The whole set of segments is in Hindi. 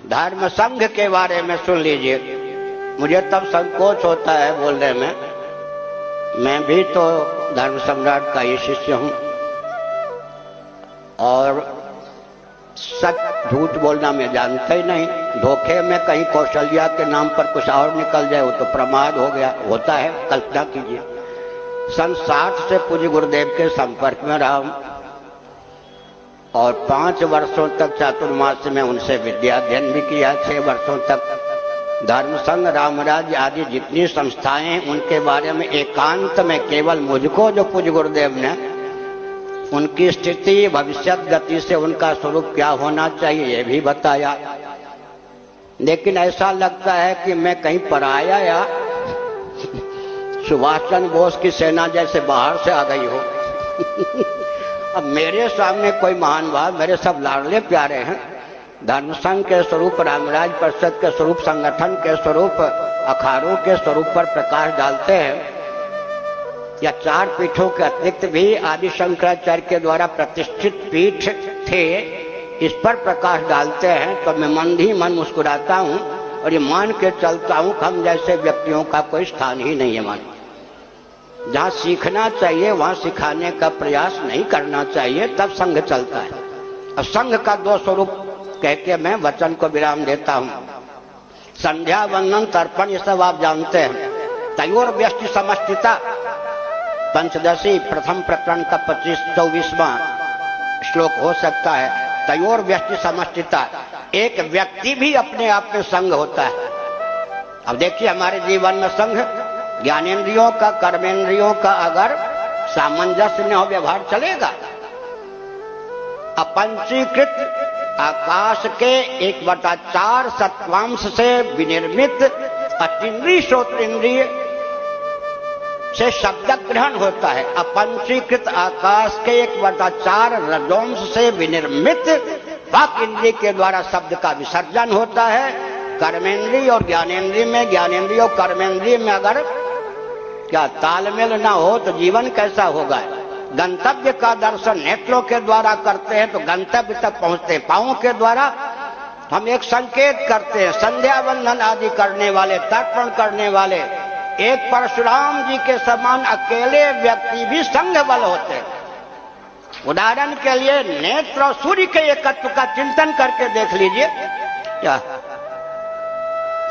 धर्म संघ के बारे में सुन लीजिए। मुझे तब संकोच होता है बोलने में, मैं भी तो धर्म सम्राट का ही शिष्य हूं और सच झूठ बोलना मैं जानता ही नहीं। धोखे में कहीं कौशल्या के नाम पर कुछ और निकल जाए वो तो प्रमाद हो गया, होता है। कल्पना कीजिए, सन 60 से पूज्य गुरुदेव के संपर्क में रहा हूं और 5 वर्षों तक चातुर्मास में उनसे विद्या अध्ययन भी किया। 6 वर्षों तक धर्म संघ, रामराज आदि जितनी संस्थाएं, उनके बारे में एकांत में केवल मुझको जो पूज्य गुरुदेव ने उनकी स्थिति, भविष्यत गति से उनका स्वरूप क्या होना चाहिए ये भी बताया। लेकिन ऐसा लगता है कि मैं कहीं पराया या सुभाष चंद्र बोस की सेना जैसे बाहर से आ गई हो। अब मेरे सामने कोई महान भाव, मेरे सब लाडले प्यारे हैं। धर्म संघ के स्वरूप, रामराज परिषद के स्वरूप, संगठन के स्वरूप, अखाड़ों के स्वरूप पर प्रकाश डालते हैं या 4 पीठों के अतिरिक्त भी आदि शंकराचार्य के द्वारा प्रतिष्ठित पीठ थे, इस पर प्रकाश डालते हैं तो मैं मन ही मन मुस्कुराता हूं और ये मान के चलता हूं कि हम जैसे व्यक्तियों का कोई स्थान ही नहीं है। मान जहां सीखना चाहिए वहां सिखाने का प्रयास नहीं करना चाहिए, तब संघ चलता है। और संघ का 2 स्वरूप कह के मैं वचन को विराम देता हूं। संध्या, वंदन, तर्पण, ये सब आप जानते हैं। तयोर व्यष्टि समष्टिता, पंचदशी प्रथम प्रकरण का 25-24वां श्लोक हो सकता है। तयोर व्यष्टि समष्टिता, एक व्यक्ति भी अपने आप में संघ होता है। अब देखिए हमारे जीवन में संघ, ज्ञानेन्द्रियों का, कर्मेंद्रियों का अगर सामंजस्य न हो व्यवहार चलेगा। अपंचीकृत आकाश के 1/4 सत्वांश से विनिर्मित अतीन्द्रिय श्रोत्रेंद्रिय से शब्द ग्रहण होता है। अपंचीकृत आकाश के 1/4 रजोंश से विनिर्मित वाक इंद्रिय के द्वारा शब्द का विसर्जन होता है। कर्मेंद्रिय और ज्ञानेन्द्रिय में, ज्ञानेन्द्रिय और कर्मेंद्रिय में अगर क्या तालमेल ना हो तो जीवन कैसा होगा। गंतव्य का दर्शन नेत्रों के द्वारा करते हैं तो गंतव्य तक पहुंचते हैं। पांवों के द्वारा हम एक संकेत करते हैं। संध्या वंदन आदि करने वाले, तर्पण करने वाले, एक परशुराम जी के समान अकेले व्यक्ति भी संघ बल होते हैं। उदाहरण के लिए नेत्र और सूर्य के एकत्व का चिंतन करके देख लीजिए। क्या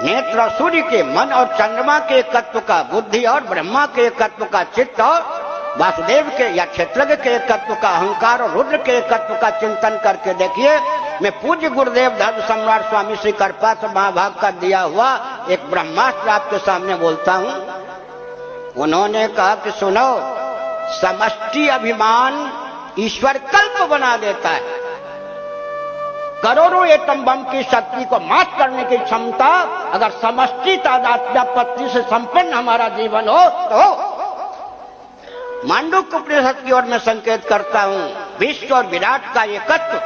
नेत्र और सूर्य के, मन और चंद्रमा के एकत्व का, बुद्धि और ब्रह्मा के एकत्व का, चित्त और वासुदेव के या क्षेत्रज्ञ के एकत्व का, अहंकार और रुद्र के एकत्व का चिंतन करके देखिए। मैं पूज्य गुरुदेव धर्म सम्राट स्वामी श्री कृपात महाभाग का दिया हुआ एक ब्रह्मास्त्र आपके सामने बोलता हूं। उन्होंने कहा कि सुनो, समष्टि अभिमान ईश्वर कल्प बना देता है। करोड़ों एटम बम की शक्ति को मात करने की क्षमता अगर समष्टि तादात्म्यपत्ति से संपन्न हमारा जीवन हो तो मांडुक्य उपनिषद की ओर में संकेत करता हूं। विश्व और विराट का एकत्व,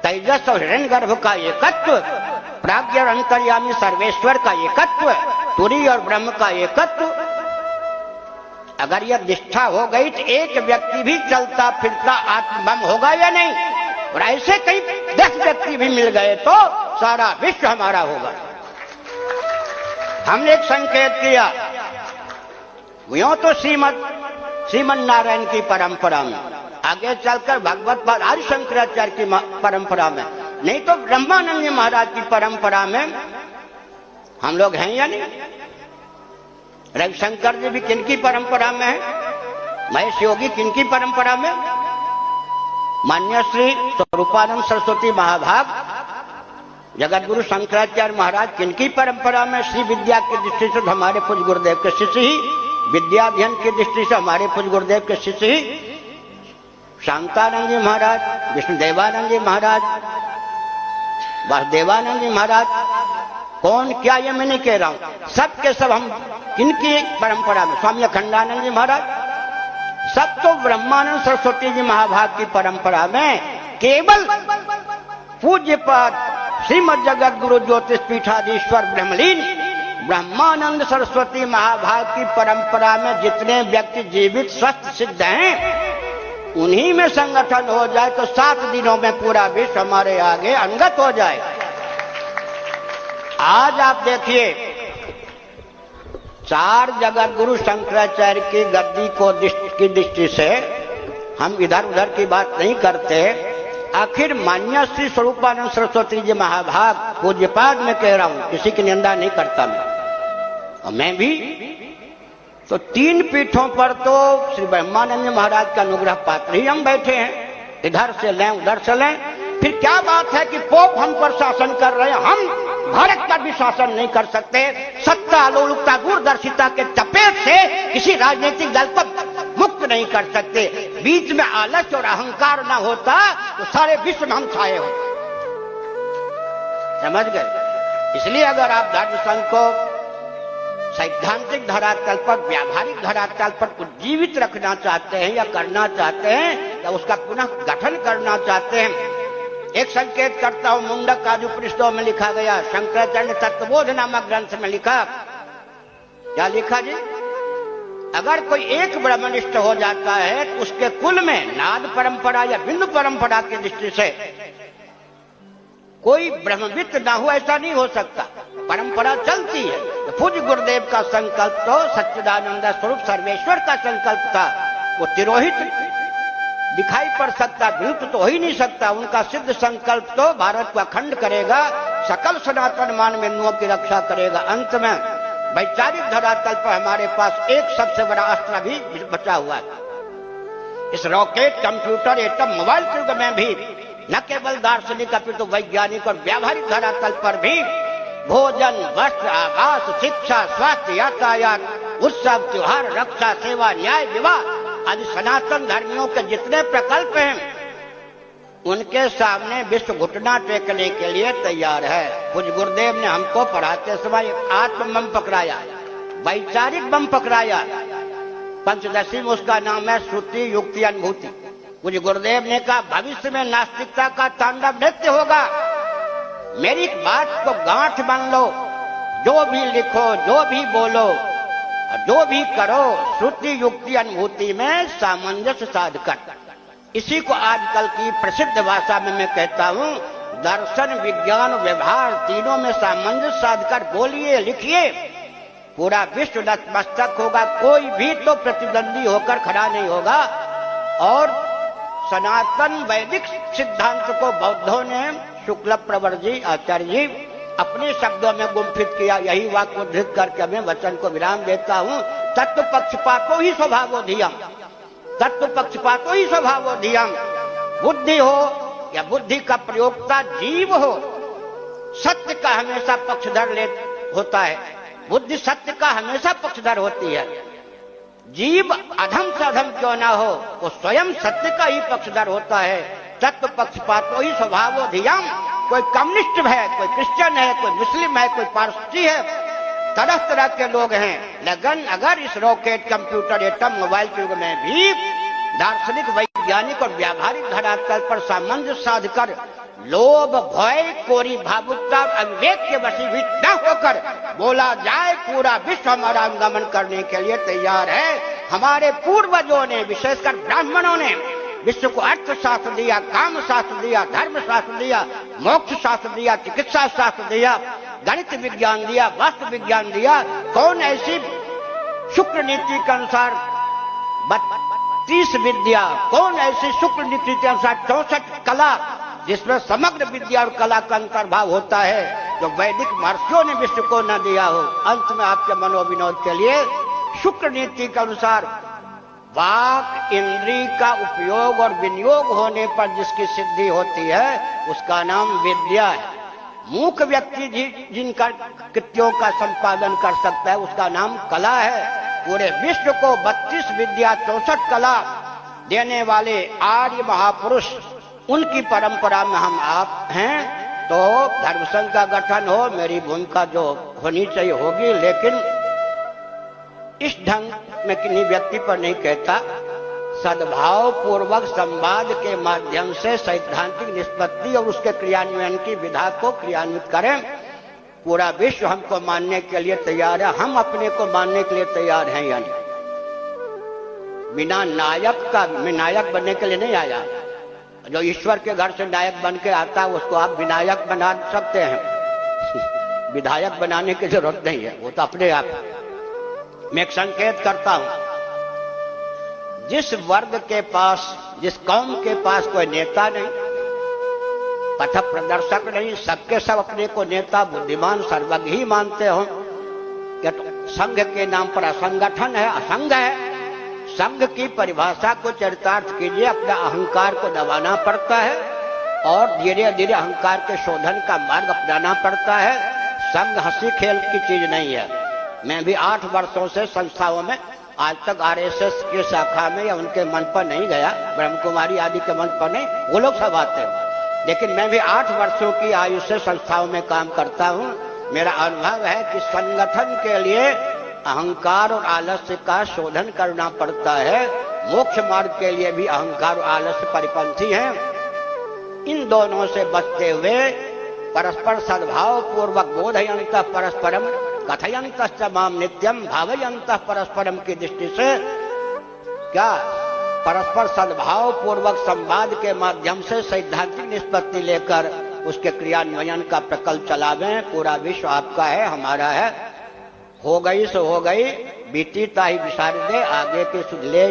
तेजस और हिरण्यगर्भ का एकत्व, प्राज्ञ और अंतर्यामी सर्वेश्वर का एकत्व, तुरी और ब्रह्म का एकत्व, अगर यह निष्ठा हो गई तो एक व्यक्ति भी चलता फिरता आत्मबम होगा या नहीं। और ऐसे कई 10 व्यक्ति भी मिल गए तो सारा विश्व हमारा होगा। हमने एक संकेत किया, यूं तो श्रीमन नारायण की परंपरा में, आगे चलकर भगवत पाद आदि शंकराचार्य की परंपरा में, नहीं तो ब्रह्मानंद महाराज की परंपरा में हम लोग हैं या नहीं। रविशंकर जी भी किनकी परंपरा में है, महेश योगी किनकी परंपरा में, मान्य श्री स्वरूपानंद सरस्वती महाभाग, जगत गुरु शंकराचार्य महाराज किनकी परंपरा में, श्री विद्या की दृष्टि से हमारे पूज्य गुरुदेव के शिष्य ही, विद्याध्ययन की दृष्टि से हमारे पूज्य गुरुदेव के शिष्य ही, शांतानंद जी महाराज, विष्णुदेवानंद जी महाराज, वासुदेवानंद जी महाराज, कौन क्या ये मैं नहीं कह रहा हूं, सब के सब हम किनकी परंपरा में, स्वामी अखंडानंद जी महाराज, सब तो ब्रह्मानंद सरस्वती जी महाभाग की परंपरा में। केवल पूज्य पद श्रीमद जगत गुरु ज्योतिष पीठाधीश्वर ब्रह्मलीन ब्रह्मानंद सरस्वती महाभाग की परंपरा में जितने व्यक्ति जीवित स्वस्थ सिद्ध हैं, उन्हीं में संगठन हो जाए तो 7 दिनों में पूरा विश्व हमारे आगे अंगत हो जाए। आज आप देखिए, चार जगत गुरु शंकराचार्य की गद्दी की दृष्टि से हम इधर उधर की बात नहीं करते। आखिर मान्य श्री स्वरूपानंद सरस्वती जी महाभाग पूज्यपाद में कह रहा हूं, किसी की निंदा नहीं करता मैं, और मैं भी तो तीन पीठों पर तो श्री ब्रह्मानंद महाराज का अनुग्रह पात्र ही हम बैठे हैं। इधर से लें उधर से लें, फिर क्या बात है कि पोप हम पर शासन कर रहे हैं, हम भारत पर भी शासन नहीं कर सकते। सत्ता, लोलुपता, दूरदर्शिता के चपेट से किसी राजनीतिक दल को मुक्त नहीं कर सकते। बीच में आलस्य और अहंकार ना होता तो सारे विश्व में हम छाए होते। समझ गए? इसलिए अगर आप धर्म संघ को सैद्धांतिक धरातल पर, व्यावहारिक धरातल पर उज्जीवित रखना चाहते हैं या करना चाहते हैं या उसका पुनः गठन करना चाहते हैं, एक संकेत करता हूं। मुंडक आदिउपनिषदों में लिखा गया, शंकराचार्य ने तत्वबोध नामक ग्रंथ में लिखा, क्या लिखा जी? अगर कोई एक ब्रह्मनिष्ठ हो जाता है तो उसके कुल में नाद परंपरा या बिंदु परंपरा की दृष्टि से कोई ब्रह्मविद ना हो, ऐसा नहीं हो सकता। परंपरा चलती है। तो पूज्य गुरुदेव का संकल्प तो सच्चिदानंद स्वरूप सर्वेश्वर का संकल्प था, वो तिरोहित दिखाई पड़ सकता, विलुप्त तो हो ही नहीं सकता। उनका सिद्ध संकल्प तो भारत को अखंड करेगा, सकल सनातन मानवेंद्रों की रक्षा करेगा। अंत में वैचारिक धरातल पर हमारे पास एक सबसे बड़ा अस्त्र भी बचा हुआ है। इस रॉकेट, कंप्यूटर, एटम, मोबाइल युग में भी न केवल दार्शनिक अपितु वैज्ञानिक और व्यावहारिक धरातल पर भी भोजन, वस्त्र, आवास, शिक्षा, स्वास्थ्य, यातायात, उत्सव, त्योहार, रक्षा, सेवा, न्याय, विवाह आदि सनातन धर्मियों के जितने प्रकल्प हैं उनके सामने विश्व घुटना टेकने के लिए तैयार है। पूज्य गुरुदेव ने हमको पढ़ाते समय आत्म बम पकड़ाया, वैचारिक बम पकड़ाया। पंचदशी में उसका नाम है श्रुति युक्ति अनुभूति। पूज्य गुरुदेव ने कहा भविष्य में नास्तिकता का तांडव नृत्य होगा। मेरी बात को गांठ बांध लो, जो भी लिखो, जो भी बोलो, जो भी करो, श्रुति युक्ति अनुभूति में सामंजस्य साधकर। इसी को आजकल की प्रसिद्ध भाषा में मैं कहता हूं, दर्शन, विज्ञान, व्यवहार तीनों में सामंजस्य साधकर बोलिए, लिखिए, पूरा विश्व नतमस्तक होगा। कोई भी तो प्रतिद्वंदी होकर खड़ा नहीं होगा। और सनातन वैदिक सिद्धांत को बौद्धों ने, शुक्ल प्रवर जी, आचार्य जी, अपने शब्दों में गुम्फित किया। यही वाक्य उद्धृत करके मैं वचन को विराम देता हूं। तत्व पक्षपातो ही स्वभावोधियम, तत्व पक्षपातो ही स्वभावोधियम। बुद्धि हो या बुद्धि का प्रयोक्ता जीव हो, सत्य का हमेशा पक्षधर होता है। बुद्धि सत्य का हमेशा पक्षधर होती है। जीव अधम से अधम क्यों ना हो, वो स्वयं सत्य का ही पक्षधर होता है। तत्व पक्षपातो ही स्वभावोधियम। कोई कम्युनिस्ट है, कोई क्रिश्चियन है, कोई मुस्लिम है, कोई पारसी है, तरह तरह के लोग हैं। लेकिन अगर इस रॉकेट, कंप्यूटर, एटम, मोबाइल युग में भी दार्शनिक, वैज्ञानिक और व्यावहारिक धरातल पर सामंजस्य साधकर लोभ, भय, कोरी भावुकता और अविवेक के वशीभूत न होकर बोला जाए, पूरा विश्व हमारा अनुगमन करने के लिए तैयार है। हमारे पूर्वजों ने, विशेषकर ब्राह्मणों ने, विश्व को अर्थशास्त्र दिया, काम शास्त्र दिया, धर्म शास्त्र दिया, मोक्ष शास्त्र दिया, चिकित्सा शास्त्र दिया, गणित विज्ञान दिया, वास्तु विज्ञान दिया। कौन ऐसी शुक्र नीति के अनुसार 32 विद्या, कौन ऐसी शुक्र नीति के अनुसार 64 कला, जिसमें समग्र विद्या और कला का अंतर्भाव होता है, जो वैदिक महर्षियों ने विश्व को न दिया हो। अंत में आपके मनोविनोद के लिए, शुक्र नीति के अनुसार वाक इंद्री का उपयोग और विनियोग होने पर जिसकी सिद्धि होती है उसका नाम विद्या है। मूक व्यक्ति जिनका कृत्यों का संपादन कर सकता है उसका नाम कला है। पूरे विश्व को 32 विद्या, 64 कला देने वाले आर्य महापुरुष, उनकी परंपरा में हम आप हैं। तो धर्म संघ का गठन हो, मेरी भूमिका जो होनी चाहिए होगी, लेकिन इस ढंग में किन्हीं व्यक्ति पर नहीं कहता। सद्भाव पूर्वक संवाद के माध्यम से सैद्धांतिक निष्पत्ति और उसके क्रियान्वयन की विधा को क्रियान्वित करें। पूरा विश्व हमको मानने के लिए तैयार है, हम अपने को मानने के लिए तैयार हैं। यानी बिना नायक का, मैं नायक बनने के लिए नहीं आया। जो ईश्वर के घर से नायक बन के आता है उसको आप विनायक बना सकते हैं। विधायक बनाने की जरूरत नहीं है, वो तो अपने आप। मैं एक संकेत करता हूं, जिस वर्ग के पास, जिस कौम के पास कोई नेता नहीं, पथ प्रदर्शक नहीं, सबके सब अपने को नेता, बुद्धिमान, सर्वज्ञ ही मानते हो, या तो संघ के नाम पर असंगठन है, असंग है। संघ की परिभाषा को चरितार्थ कीजिए, अपना अहंकार को दबाना पड़ता है और धीरे धीरे अहंकार के शोधन का मार्ग अपनाना पड़ता है। संघ हंसी खेल की चीज नहीं है। मैं भी 8 वर्षों से संस्थाओं में, आज तक आरएसएस की शाखा में या उनके मन पर नहीं गया, ब्रह्म कुमारी आदि के मन पर नहीं, वो लोग सब आते हैं, लेकिन मैं भी 8 वर्षों की आयु से संस्थाओं में काम करता हूं। मेरा अनुभव है कि संगठन के लिए अहंकार और आलस्य का शोधन करना पड़ता है। मोक्ष मार्ग के लिए भी अहंकार और आलस्य परिपंथी हैं। इन दोनों से बचते हुए परस्पर सद्भाव पूर्वक बोधयंत परस्परम कथयंत माम नित्यम भावयंत परस्परम की दृष्टि से क्या परस्पर सद्भाव पूर्वक संवाद के माध्यम से सैद्धांतिक निष्पत्ति लेकर उसके क्रियान्वयन का प्रकल्प चलावें। पूरा विश्व आपका है, हमारा है। हो गई सो हो गई, बीती ताही विसार दे, आगे की सुध ले।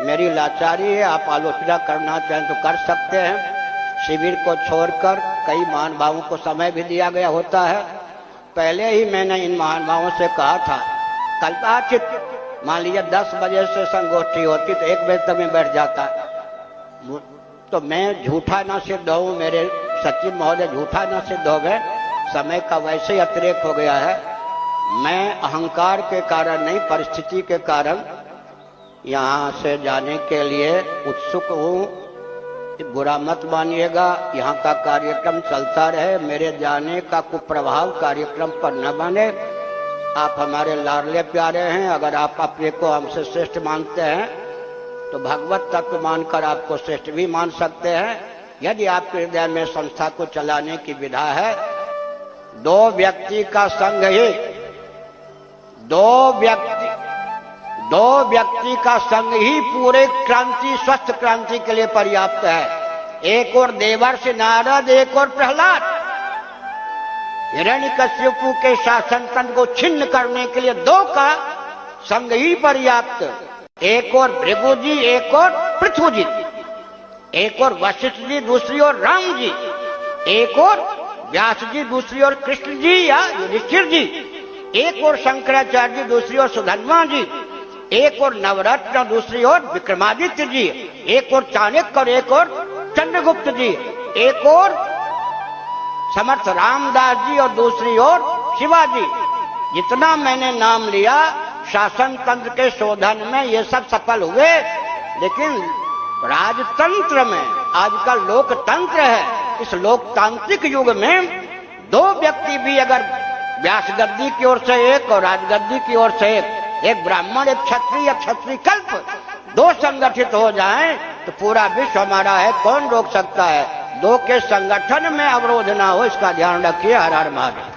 मेरी लाचारी है, आप आलोचना करना चाहें तो कर सकते हैं। शिविर को छोड़कर कई महानुभावों को समय भी दिया गया होता है। पहले ही मैंने इन महानुभावों से कहा था, कल्पाचित मान लीजिए 10 बजे से संगोष्ठी होती तो 1 बजे तक मैं बैठ जाता, तो मैं झूठा न सिद्ध हूं, मेरे सचिव महोदय झूठा न सिद्ध हो गए। समय का वैसे ही अतिरेक हो गया है। मैं अहंकार के कारण नहीं, परिस्थिति के कारण यहाँ से जाने के लिए उत्सुक हूँ। बुरा मत मानिएगा, यहाँ का कार्यक्रम चलता रहे, मेरे जाने का कुप्रभाव कार्यक्रम पर न बने। आप हमारे लाडले प्यारे हैं, अगर आप अपने को हमसे श्रेष्ठ मानते हैं तो भगवत तत्व मानकर आपको श्रेष्ठ भी मान सकते हैं। यदि आपके हृदय में संस्था को चलाने की विधा है, 2 व्यक्ति का संग ही, 2 व्यक्ति का संग ही पूरे क्रांति, स्वस्थ क्रांति के लिए पर्याप्त है। एक और देवर्षि नारद, एक और प्रहलाद। हिरण्यकश्यपु के शासन तंत्र को छिन्न करने के लिए 2 का संग ही पर्याप्त। एक और भृगु जी, एक और पृथु जी, एक और वशिष्ठ जी, दूसरी ओर राम जी, एक और व्यास जी, दूसरी ओर कृष्ण जी या युधिष्ठिर जी, एक और शंकराचार्य जी, दूसरी ओर सुधन्वा जी, एक और नवरत्न, दूसरी ओर विक्रमादित्य जी, एक और चाणक्य और एक और चंद्रगुप्त जी, एक और समर्थ रामदास जी और दूसरी ओर शिवाजी। जितना मैंने नाम लिया, शासन तंत्र के शोधन में ये सब सफल हुए, लेकिन राजतंत्र में आजकल लोकतंत्र है। इस लोकतांत्रिक युग में 2 व्यक्ति भी अगर व्यास गद्दी की ओर से एक और राजगद्दी की ओर से एक ब्राह्मण, एक क्षत्रिय, एक क्षत्रिय कल्प, 2 संगठित हो जाएं तो पूरा विश्व हमारा है, कौन रोक सकता है। 2 के संगठन में अवरोध ना हो, इसका ध्यान रखिए। हर हर महादेव।